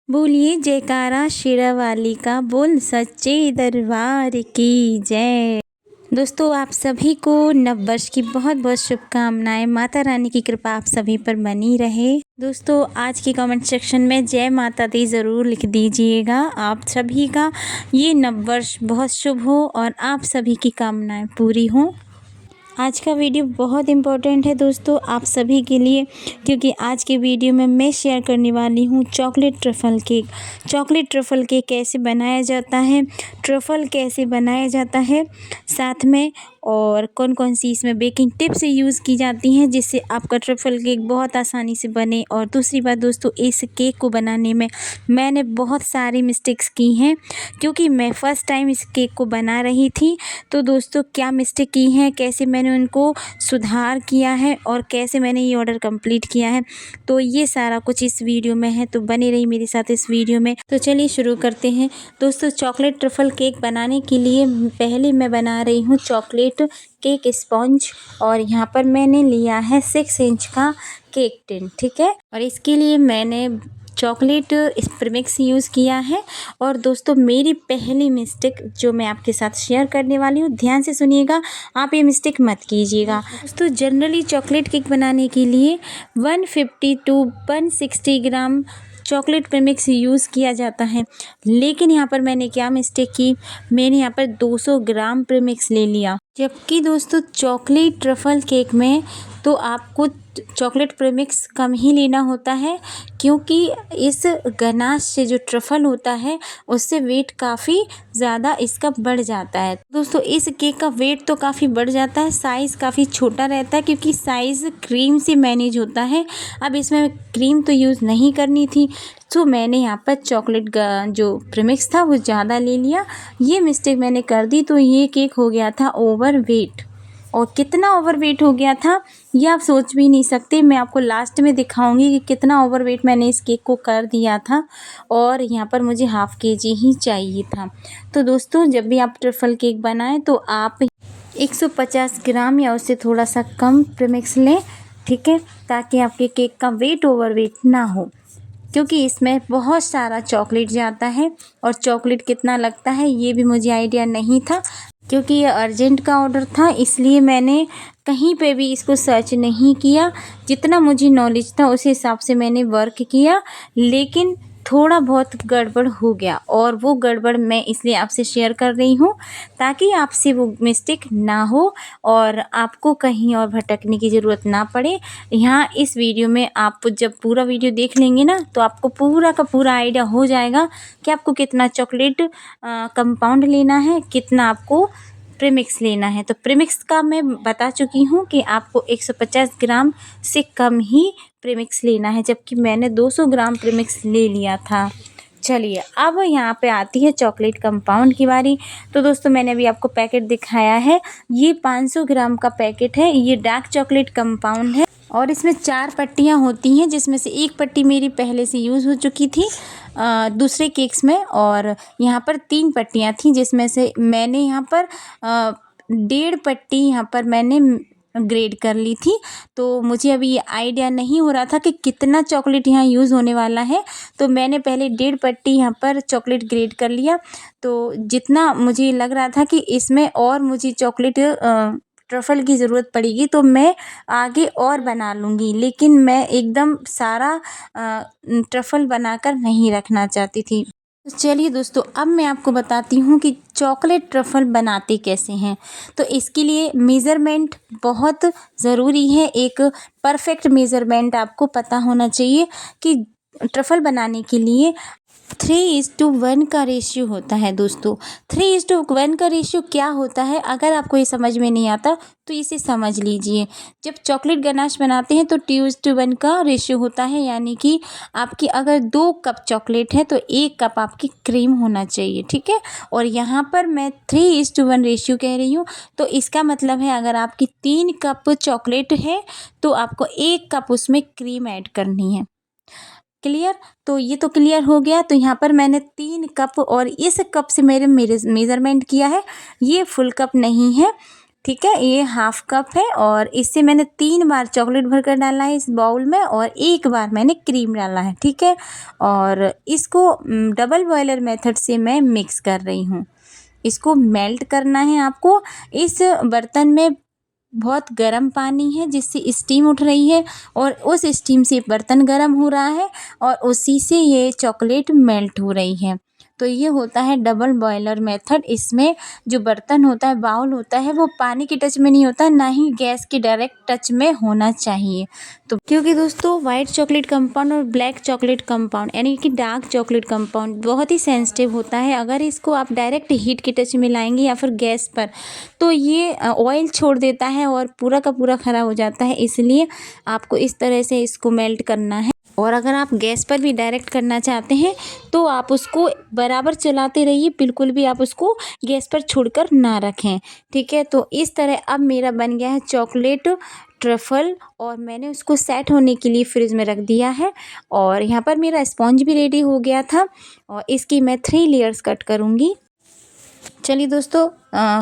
बोलिए जयकारा शेरावाली का, बोल सच्चे दरबार की जय। दोस्तों, आप सभी को नववर्ष की बहुत बहुत शुभकामनाएं। माता रानी की कृपा आप सभी पर बनी रहे। दोस्तों, आज के कमेंट सेक्शन में जय माता दी ज़रूर लिख दीजिएगा। आप सभी का ये नववर्ष बहुत शुभ हो और आप सभी की कामनाएं पूरी हों। आज का वीडियो बहुत इम्पोर्टेंट है दोस्तों आप सभी के लिए, क्योंकि आज के वीडियो में मैं शेयर करने वाली हूँ chocolate truffle cake. Chocolate truffle cake कैसे बनाया जाता है, ट्रफ़ल कैसे बनाया जाता है, साथ में और कौन कौन सी इसमें बेकिंग टिप्स यूज़ की जाती हैं जिससे आपका ट्रफ़ल केक बहुत आसानी से बने। और दूसरी बात दोस्तों, इस केक को बनाने में मैंने बहुत सारी मिस्टेक्स की हैं, क्योंकि मैं फ़र्स्ट टाइम इस केक को बना रही थी। तो दोस्तों, क्या मिस्टेक की हैं, कैसे मैंने उनको सुधार किया है और कैसे मैंने ये ऑर्डर कंप्लीट किया है, तो ये सारा कुछ इस वीडियो में है। तो बने रही मेरे साथ इस वीडियो में। तो चलिए शुरू करते हैं। दोस्तों, चॉकलेट ट्रफ़ल केक बनाने के लिए पहले मैं बना रही हूँ चॉकलेट केक स्पॉन्ज, और यहाँ पर मैंने लिया है 6 इंच का केक टिन, ठीक है। और इसके लिए मैंने चॉकलेट प्रीमिक्स यूज़ किया है। और दोस्तों, मेरी पहली मिस्टेक जो मैं आपके साथ शेयर करने वाली हूँ, ध्यान से सुनिएगा, आप ये मिस्टेक मत कीजिएगा। दोस्तों, जनरली चॉकलेट केक बनाने के लिए 150 to 160 gram chocolate premix use किया जाता है, लेकिन यहाँ पर मैंने क्या मिस्टेक की, मैंने यहाँ पर 200 ग्राम प्रीमिक्स ले लिया। जबकि दोस्तों, चॉकलेट ट्रफ़ल केक में तो आपको चॉकलेट प्रीमिक्स कम ही लेना होता है, क्योंकि इस गनाश से जो ट्रफ़ल होता है उससे वेट काफ़ी ज़्यादा इसका बढ़ जाता है। दोस्तों, इस केक का वेट तो काफ़ी बढ़ जाता है, साइज़ काफ़ी छोटा रहता है, क्योंकि साइज़ क्रीम से मैनेज होता है। अब इसमें क्रीम तो यूज़ नहीं करनी थी, तो मैंने यहाँ पर चॉकलेट जो प्रीमिक्स था वो ज़्यादा ले लिया। ये मिस्टेक मैंने कर दी, तो ये केक हो गया था ओवर वेट। और कितना ओवर वेट हो गया था ये आप सोच भी नहीं सकते। मैं आपको लास्ट में दिखाऊंगी कि कितना ओवर वेट मैंने इस केक को कर दिया था, और यहाँ पर मुझे ½ kg ही चाहिए था। तो दोस्तों, जब भी आप ट्रफ़ल केक बनाएं तो आप 150 ग्राम या उससे थोड़ा सा कम प्रीमिक्स लें, ठीक है, ताकि आपके केक का वेट ओवर वेट ना हो, क्योंकि इसमें बहुत सारा चॉकलेट जाता है। और चॉकलेट कितना लगता है ये भी मुझे आइडिया नहीं था, क्योंकि ये अर्जेंट का ऑर्डर था, इसलिए मैंने कहीं पे भी इसको सर्च नहीं किया। जितना मुझे नॉलेज था उस हिसाब से मैंने वर्क किया, लेकिन थोड़ा बहुत गड़बड़ हो गया, और वो गड़बड़ मैं इसलिए आपसे शेयर कर रही हूँ ताकि आपसे वो मिस्टेक ना हो और आपको कहीं और भटकने की ज़रूरत ना पड़े। यहाँ इस वीडियो में आप जब पूरा वीडियो देख लेंगे ना, तो आपको पूरा का पूरा आइडिया हो जाएगा कि आपको कितना चॉकलेट कंपाउंड लेना है, कितना आपको प्रीमिक्स लेना है। तो प्रीमिक्स का मैं बता चुकी हूँ कि आपको 150 ग्राम से कम ही प्रीमिक्स लेना है, जबकि मैंने 200 ग्राम प्रीमिक्स ले लिया था। चलिए, अब यहाँ पे आती है चॉकलेट कंपाउंड की बारी। तो दोस्तों, मैंने अभी आपको पैकेट दिखाया है, ये 500 ग्राम का पैकेट है। ये डार्क चॉकलेट कंपाउंड है, और इसमें 4 पट्टियाँ होती हैं, जिसमें से एक पट्टी मेरी पहले से यूज़ हो चुकी थी दूसरे केक्स में, और यहाँ पर 3 पट्टियाँ थीं, जिसमें से मैंने यहाँ पर 1.5 पट्टी यहाँ पर मैंने ग्रेड कर ली थी। तो मुझे अभी ये आइडिया नहीं हो रहा था कि कितना चॉकलेट यहाँ यूज़ होने वाला है, तो मैंने पहले 1.5 पट्टी यहाँ पर चॉकलेट ग्रेड कर लिया। तो जितना मुझे लग रहा था कि इसमें और मुझे चॉकलेट ट्रफ़ल की ज़रूरत पड़ेगी, तो मैं आगे और बना लूँगी, लेकिन मैं एकदम सारा ट्रफ़ल बनाकर नहीं रखना चाहती थी। तो चलिए दोस्तों, अब मैं आपको बताती हूँ कि चॉकलेट ट्रफ़ल बनाते कैसे हैं। तो इसके लिए मेज़रमेंट बहुत ज़रूरी है, एक परफेक्ट मेज़रमेंट आपको पता होना चाहिए कि ट्रफ़ल बनाने के लिए 3:1 का रेशियो होता है। दोस्तों, 3:1 का रेशियो क्या होता है, अगर आपको ये समझ में नहीं आता तो इसे समझ लीजिए। जब चॉकलेट गनाश बनाते हैं तो 2:1 का रेशियो होता है, यानी कि आपकी अगर 2 कप चॉकलेट है तो 1 कप आपकी क्रीम होना चाहिए, ठीक है। और यहाँ पर मैं 3:1 रेशियो कह रही हूँ, तो इसका मतलब है अगर आपकी 3 कप चॉकलेट है तो आपको 1 कप उसमें क्रीम ऐड करनी है। क्लियर? तो ये तो क्लियर हो गया। तो यहाँ पर मैंने 3 कप, और इस कप से मेरे मेज़रमेंट किया है, ये फुल कप नहीं है, ठीक है, ये हाफ कप है और इससे मैंने 3 बार चॉकलेट भरकर डाला है इस बाउल में और 1 बार मैंने क्रीम डाला है। ठीक है, और इसको डबल बॉयलर मेथड से मैं मिक्स कर रही हूँ। इसको मेल्ट करना है आपको। इस बर्तन में बहुत गर्म पानी है जिससे स्टीम उठ रही है और उस स्टीम से बर्तन गर्म हो रहा है और उसी से ये चॉकलेट मेल्ट हो रही है। तो ये होता है डबल बॉयलर मेथड। इसमें जो बर्तन होता है, बाउल होता है, वो पानी के टच में नहीं होता, ना ही गैस के डायरेक्ट टच में होना चाहिए। तो क्योंकि दोस्तों वाइट चॉकलेट कंपाउंड और ब्लैक चॉकलेट कंपाउंड यानी कि डार्क चॉकलेट कंपाउंड बहुत ही सेंसिटिव होता है। अगर इसको आप डायरेक्ट हीट के टच में लाएंगे या फिर गैस पर, तो ये ऑयल छोड़ देता है और पूरा का पूरा ख़राब हो जाता है। इसलिए आपको इस तरह से इसको मेल्ट करना है। और अगर आप गैस पर भी डायरेक्ट करना चाहते हैं तो आप उसको बराबर चलाते रहिए, बिल्कुल भी आप उसको गैस पर छोड़कर ना रखें। ठीक है, तो इस तरह अब मेरा बन गया है चॉकलेट ट्रफल और मैंने उसको सेट होने के लिए फ्रिज में रख दिया है। और यहाँ पर मेरा स्पॉन्ज भी रेडी हो गया था और इसकी मैं 3 लेयर्स कट करूँगी। चलिए दोस्तों,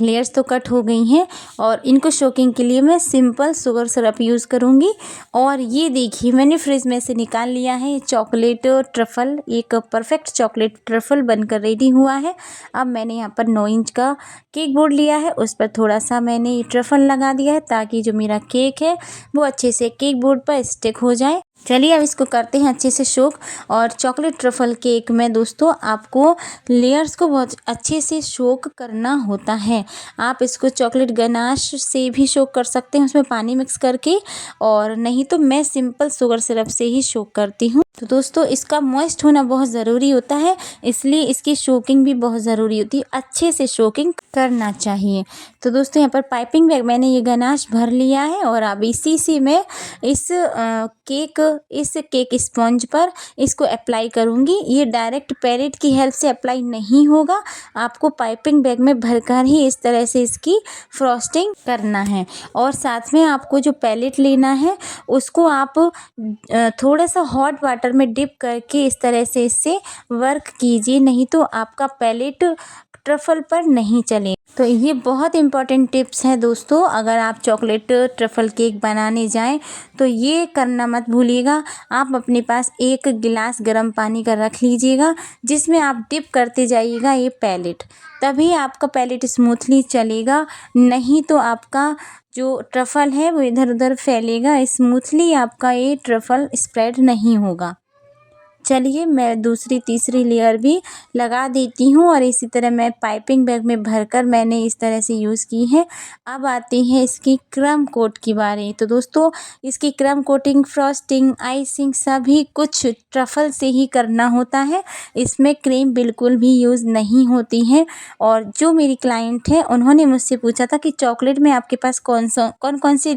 लेयर्स तो कट हो गई हैं और इनको सोकिंग के लिए मैं सिंपल शुगर सिरप यूज़ करूँगी। और ये देखिए मैंने फ्रिज में से निकाल लिया है चॉकलेट ट्रफल। एक परफेक्ट चॉकलेट ट्रफल बनकर रेडी हुआ है। अब मैंने यहाँ पर 9 इंच का केक बोर्ड लिया है, उस पर थोड़ा सा मैंने ये ट्रफल लगा दिया है ताकि जो मेरा केक है वो अच्छे से केक बोर्ड पर स्टिक हो जाए। चलिए अब इसको करते हैं अच्छे से सोक। और चॉकलेट ट्रफल केक में दोस्तों आपको लेयर्स को बहुत अच्छे से सोक करना होता है। आप इसको चॉकलेट गनाश से भी सोक कर सकते हैं उसमें पानी मिक्स करके, और नहीं तो मैं सिंपल शुगर सिरप से ही सोक करती हूँ। तो दोस्तों इसका मॉइस्ट होना बहुत ज़रूरी होता है, इसलिए इसकी सोकिंग भी बहुत ज़रूरी होती है। अच्छे से सोकिंग करना चाहिए। तो दोस्तों यहाँ पर पाइपिंग बैग मैंने ये गनाश भर लिया है और अब इसी से मैं इस केक स्पॉन्ज पर इसको अप्लाई करूँगी। ये डायरेक्ट पैलेट की हेल्प से अप्लाई नहीं होगा, आपको पाइपिंग बैग में भरकर ही इस तरह से इसकी फ्रॉस्टिंग करना है। और साथ में आपको जो पैलेट लेना है उसको आप थोड़ा सा हॉट वाटर में डिप करके इस तरह से इससे वर्क कीजिए, नहीं तो आपका पैलेट ट्रफल पर नहीं चले। तो ये बहुत इंपॉर्टेंट टिप्स हैं दोस्तों। अगर आप चॉकलेट ट्रफल केक बनाने जाएं तो ये करना मत भूलिएगा। आप अपने पास 1 गिलास गर्म पानी का रख लीजिएगा जिसमें आप डिप करते जाइएगा ये पैलेट, तभी आपका पैलेट स्मूथली चलेगा, नहीं तो आपका जो ट्रफल है वो इधर उधर फैलेगा, स्मूथली आपका ये ट्रफल स्प्रेड नहीं होगा। चलिए मैं दूसरी तीसरी लेयर भी लगा देती हूँ और इसी तरह मैं पाइपिंग बैग में भरकर मैंने इस तरह से यूज़ की है। अब आती है इसकी क्रम कोट की बारी। तो दोस्तों इसकी क्रम कोटिंग, फ्रॉस्टिंग, आइसिंग सभी कुछ ट्रफल से ही करना होता है, इसमें क्रीम बिल्कुल भी यूज़ नहीं होती है। और जो मेरी क्लाइंट है उन्होंने मुझसे पूछा था कि चॉकलेट में आपके पास कौन कौन से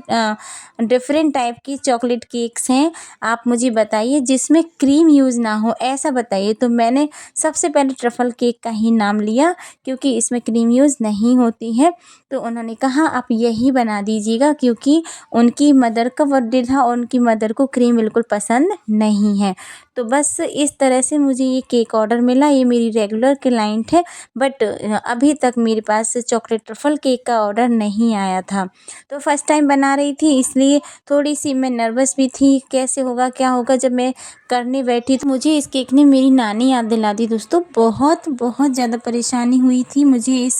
डिफरेंट टाइप की चॉकलेट केक्स हैं, आप मुझे बताइए जिसमें क्रीम यूज़ ना हो, ऐसा बताइए। तो मैंने सबसे पहले ट्रफल केक का ही नाम लिया क्योंकि इसमें क्रीम यूज़ नहीं होती है। तो उन्होंने कहा आप यही बना दीजिएगा, क्योंकि उनकी मदर का बर्थडे था और उनकी मदर को क्रीम बिल्कुल पसंद नहीं है। तो बस इस तरह से मुझे ये केक ऑर्डर मिला। ये मेरी रेगुलर क्लाइंट है, बट अभी तक मेरे पास चॉकलेट ट्रफल केक का ऑर्डर नहीं आया था। तो फर्स्ट टाइम बना रही थी इसलिए थोड़ी सी मैं नर्वस भी थी, कैसे होगा क्या होगा। जब मैं करने बैठी तो मुझे इस केक ने मेरी नानी याद दिला दी दोस्तों। बहुत बहुत ज़्यादा परेशानी हुई थी मुझे इस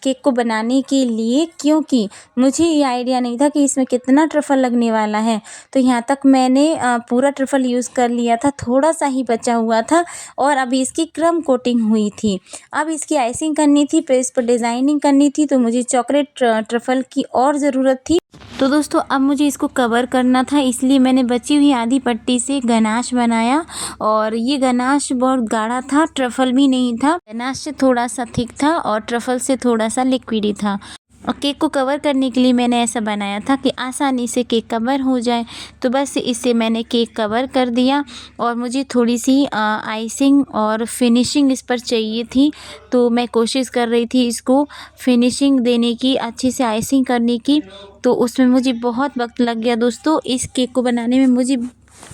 केक को बनाने के लिए, क्योंकि मुझे ये आइडिया नहीं था कि इसमें कितना ट्रफल लगने वाला है। तो यहाँ तक मैंने पूरा ट्रफल यूज़ कर लिया था, थोड़ा सा ही बचा हुआ था और अभी इसकी क्रम कोटिंग हुई थी। अब इसकी आइसिंग करनी थी, फिर इस पर डिज़ाइनिंग करनी थी, तो मुझे चॉकलेट ट्रफल की और ज़रूरत थी। तो दोस्तों अब मुझे इसको कवर करना था, इसलिए मैंने बची हुई आधी पट्टी से गनाश बनाया। और ये गनाश बहुत गाढ़ा था, ट्रफल भी नहीं था, गनाश से थोड़ा सा थिक था और ट्रफल से थोड़ा सा लिक्विडी था। और केक को कवर करने के लिए मैंने ऐसा बनाया था कि आसानी से केक कवर हो जाए। तो बस इससे मैंने केक कवर कर दिया और मुझे थोड़ी सी आइसिंग और फिनिशिंग इस पर चाहिए थी। तो मैं कोशिश कर रही थी इसको फिनिशिंग देने की, अच्छे से आइसिंग करने की। तो उसमें मुझे बहुत वक्त लग गया दोस्तों। इस केक को बनाने में मुझे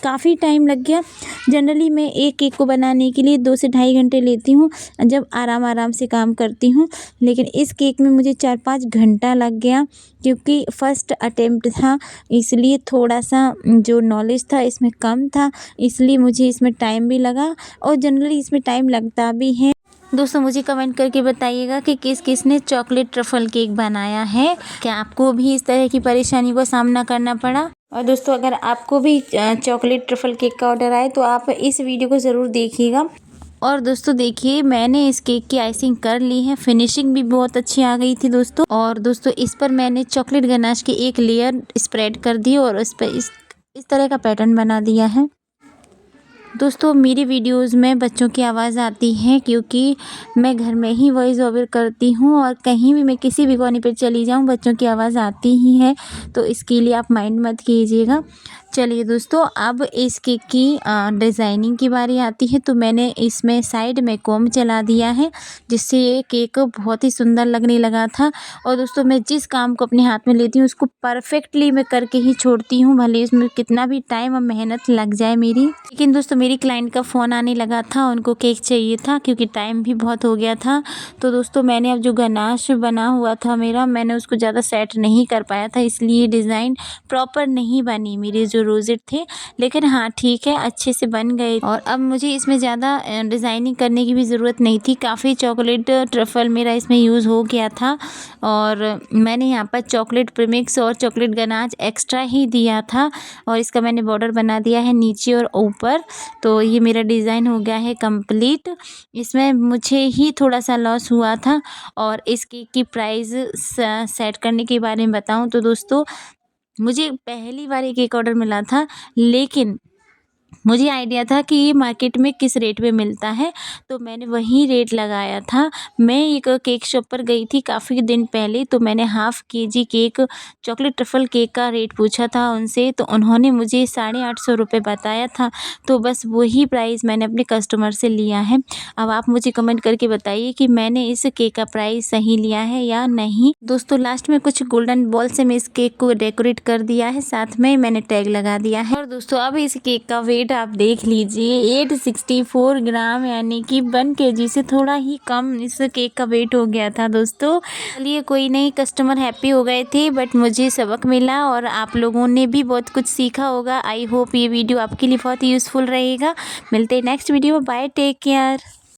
काफ़ी टाइम लग गया। जनरली मैं एक केक को बनाने के लिए 2 से ढाई घंटे लेती हूँ जब आराम से काम करती हूँ, लेकिन इस केक में मुझे 4-5 घंटा लग गया क्योंकि फर्स्ट अटेम्प्ट था, इसलिए थोड़ा-सा जो नॉलेज था इसमें कम था, इसलिए मुझे इसमें टाइम भी लगा और जनरली इसमें टाइम लगता भी है। दोस्तों मुझे कमेंट करके बताइएगा कि किस ने चॉकलेट ट्रफ़ल केक बनाया है। क्या आपको भी इस तरह की परेशानी का सामना करना पड़ा? और दोस्तों अगर आपको भी चॉकलेट ट्रफ़ल केक का ऑर्डर आए तो आप इस वीडियो को ज़रूर देखिएगा। और दोस्तों देखिए मैंने इस केक की आइसिंग कर ली है, फिनिशिंग भी बहुत अच्छी आ गई थी दोस्तों। और दोस्तों इस पर मैंने चॉकलेट गनाश की एक लेयर स्प्रेड कर दी और उस पर इस तरह का पैटर्न बना दिया है। दोस्तों मेरी वीडियोस में बच्चों की आवाज़ आती है क्योंकि मैं घर में ही वॉइस ओवर करती हूँ और कहीं भी मैं किसी भी कोने पे चली जाऊँ बच्चों की आवाज़ आती ही है, तो इसके लिए आप माइंड मत कीजिएगा। चलिए दोस्तों अब इस केक की डिज़ाइनिंग की बारी आती है। तो मैंने इसमें साइड में कोम चला दिया है जिससे ये केक बहुत ही सुंदर लगने लगा था। और दोस्तों मैं जिस काम को अपने हाथ में लेती हूँ उसको परफेक्टली मैं करके ही छोड़ती हूँ, भले इसमें कितना भी टाइम और मेहनत लग जाए मेरी। लेकिन दोस्तों मेरी क्लाइंट का फ़ोन आने लगा था, उनको केक चाहिए था क्योंकि टाइम भी बहुत हो गया था। तो दोस्तों मैंने अब जो गनाश बना हुआ था मेरा, मैंने उसको ज़्यादा सेट नहीं कर पाया था, इसलिए डिज़ाइन प्रॉपर नहीं बनी मेरे जो रोज़ेट थे। लेकिन हाँ ठीक है, अच्छे से बन गए और अब मुझे इसमें ज़्यादा डिज़ाइनिंग करने की भी ज़रूरत नहीं थी। काफ़ी चॉकलेट ट्रफ़ल मेरा इसमें यूज़ हो गया था और मैंने यहाँ पर चॉकलेट प्रीमिक्स और चॉकलेट गनाश एक्स्ट्रा ही दिया था और इसका मैंने बॉर्डर बना दिया है नीचे और ऊपर। तो ये मेरा डिज़ाइन हो गया है कंप्लीट। इसमें मुझे ही थोड़ा सा लॉस हुआ था। और इस केक की प्राइस सेट करने के बारे में बताऊँ तो दोस्तों मुझे पहली बार एक केक ऑर्डर मिला था, लेकिन मुझे आइडिया था कि ये मार्केट में किस रेट पे मिलता है, तो मैंने वही रेट लगाया था। मैं एक केक शॉप पर गई थी काफ़ी दिन पहले, तो मैंने half KG cake chocolate truffle cake का रेट पूछा था उनसे, तो उन्होंने मुझे 850 रुपये बताया था। तो बस वही प्राइस मैंने अपने कस्टमर से लिया है। अब आप मुझे कमेंट करके बताइए कि मैंने इस केक का प्राइस सही लिया है या नहीं। दोस्तों लास्ट में कुछ गोल्डन बॉल से मैं इस केक को डेकोरेट कर दिया है, साथ में मैंने टैग लगा दिया है। और दोस्तों अब इस केक का वेट आप देख लीजिए 864 ग्राम, यानी कि 1 केजी से थोड़ा ही कम इस केक का वेट हो गया था दोस्तों। चलिए कोई नहीं, कस्टमर हैप्पी हो गए थे, बट मुझे सबक मिला और आप लोगों ने भी बहुत कुछ सीखा होगा। आई होप ये वीडियो आपके लिए बहुत यूज़फुल रहेगा। मिलते हैं नेक्स्ट वीडियो में। Bye, take care.